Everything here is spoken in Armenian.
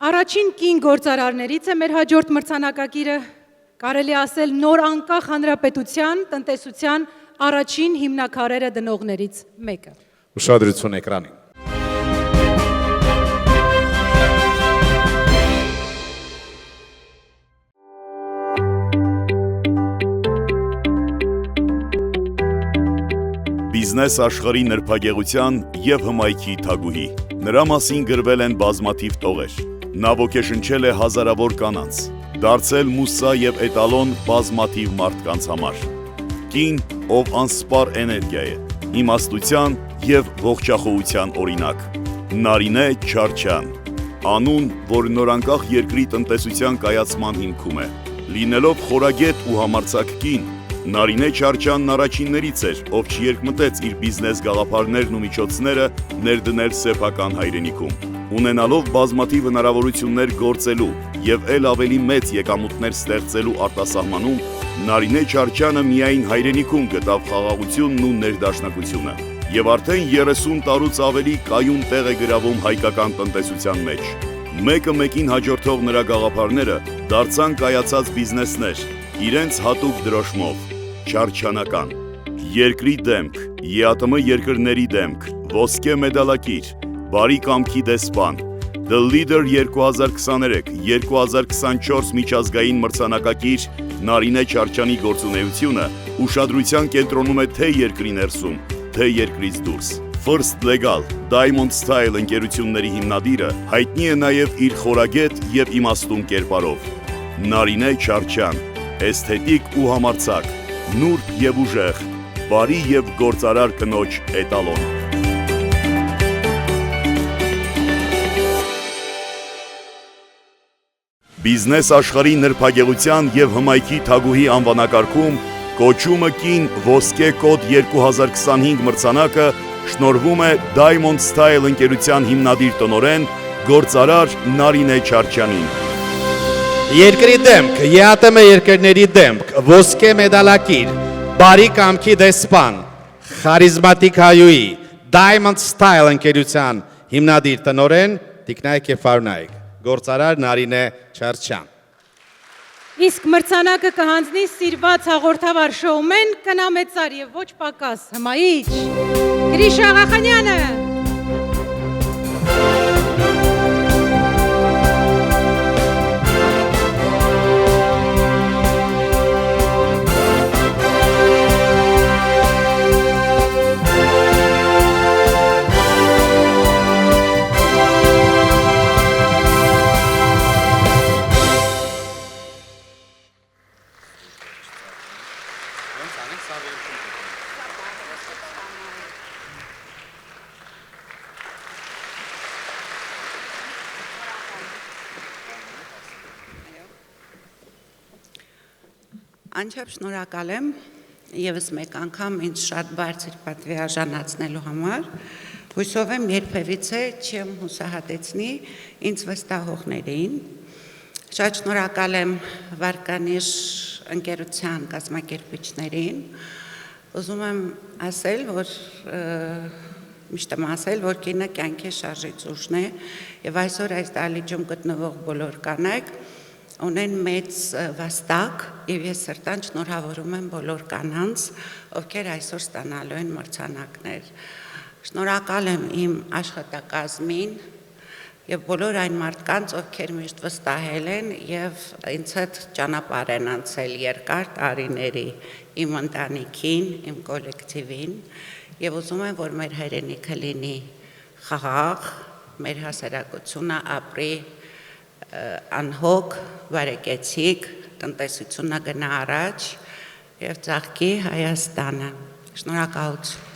Առաջին կին գործարարներից է մեր հաջորդ մրցանակակիրը, կարելի ասել նոր անկախ հանրապետության տնտեսության առաջին հիմնաքարերը դնողներից մեկը։ Ուշադրություն էկրանին։ Բիզնես աշխարհի նրբագեղության եւ հմայքի թագուհի։ Նրա մասին գրվել են բազմաթիվ տողեր։ Նա ոգեշնչել է հազարավոր կանանց, դարձել մուսա եւ էտալոն բազմաթիվ մարդկանց համար։ Կին, ով անսպառ էներգիա է, իմաստության եւ ողջախոհության օրինակ։ Նարինե Չարչյան, անուն, որ նորանկախ երկրի տնտեսության կայացման հիմքում է։ Լինելով խորագետ ու համարձակ կին, Նարինե Չարչյանն առաջիններից էր, ով չերկմտեց իր բիզնես գաղափարներն ու միջոցները ներդնել սեփական հայրենիքում։ Ունենալով բազմաթիվ հնարավորություններ գործելու եւ ել ավելի մեծ եկամուտներ ստեղծելու արտասահմանում, Նարինե Չարչյանը միայն հայրենիքում գտավ խաղաղությունն ու ներդաշնակությունը եւ արդեն 30 տարուց ավելի կայուն տեղ է գրավում հայկական տնտեսության մեջ։ Մեկը մեկին հաջորդող նրա գաղափարները դարձան կայացած բիզնեսներ, իրենց հատուկ դրոշմով, չարչյանական, երկրի դեմք, ԵԱՏՄ երկրների դեմք, ոսկե մեդալակիր, բարի կամքի դեսպան, The Leader 2023-2024 միջազգային մրցանակակիր Նարինե Չարչյանի գործունեությունը ուշադրության կենտրոնում է թե երկրի ներսում, թե երկրից դուրս։ First Legal, Diamond Style ընկերությունների հիմնադիրը հայտնի է նաև իր խորագետ եւ իմաստուն կերպարով։ Նարինե Չարչյան, էսթետիկ ու համարձակ, նուրբ եւ ուժեղ, բարի եւ գործարար կնոջ էտալոն։ Բիզնես աշխարհի նրբագեղության եւ հմայքի թագուհի անվանակարգում կոչումը կին ոսկե կոդ 2025 մրցանակը շնորհվում է Diamond Style ընկերության հիմնադիր տնօրեն գործարար Նարինե Չարչյանին։ Երկրի դեմք, ԵԱՏՄ երկրների դեմք, ոսկե մեդալակիր, բարի կամքի դեսպան, խարիզմատիկ հայուհի, Diamond Style ընկերության հիմնադիր տնօրեն Տիկնայք եւ Ֆարունայք, գործարար Նարինե Չարչյան։ Իսկ մրցանակը կհանձնի սիրված հաղորդավար շոումեն կնամեծար եւ ոչ պակաս հմայիչ Գրիշա Աղախանյանը։ Անչափ շնորհակալ եմ եւս մեկ անգամ ինձ շատ բարձր պատվի արժանացնելու համար։ Հույսով եմ երբևիցե չեմ հուսահատեցնի ինձ վստահողներին։ Շատ շնորհակալ եմ Վարկանիշ ընկերության կազմակերպիչներին։ Ուզում եմ ասել, որ միշտ եմ ասել, որ կինը կյանքի շարժիչ ուժն է եւ այսօր այս դահլիճում գտնվող բոլոր կանայք ունեն մեծ վաստակ եւ ես սրտան շնորհավորում եմ բոլոր կանանց, ովքեր այսօր ստանալու են մրցանակներ։ Շնորհակալ եմ իմ աշխատակազմին եւ բոլոր այն մարդկանց, ովքեր միշտ վստահել են եւ ինձ հետ ճանապարհ են անցել երկար տարիների իմ ընտանիքին, իմ կոլեկտիվին եւ ուզում եմ, որ մեր հայրենիքը լինի խաղաղ, մեր հասարակությունը ապրի անհոգ, բարեկեցիկ, տնտեսությունը գնա առաջ եւ ծաղկի Հայաստանը։ Շնորհակալություն։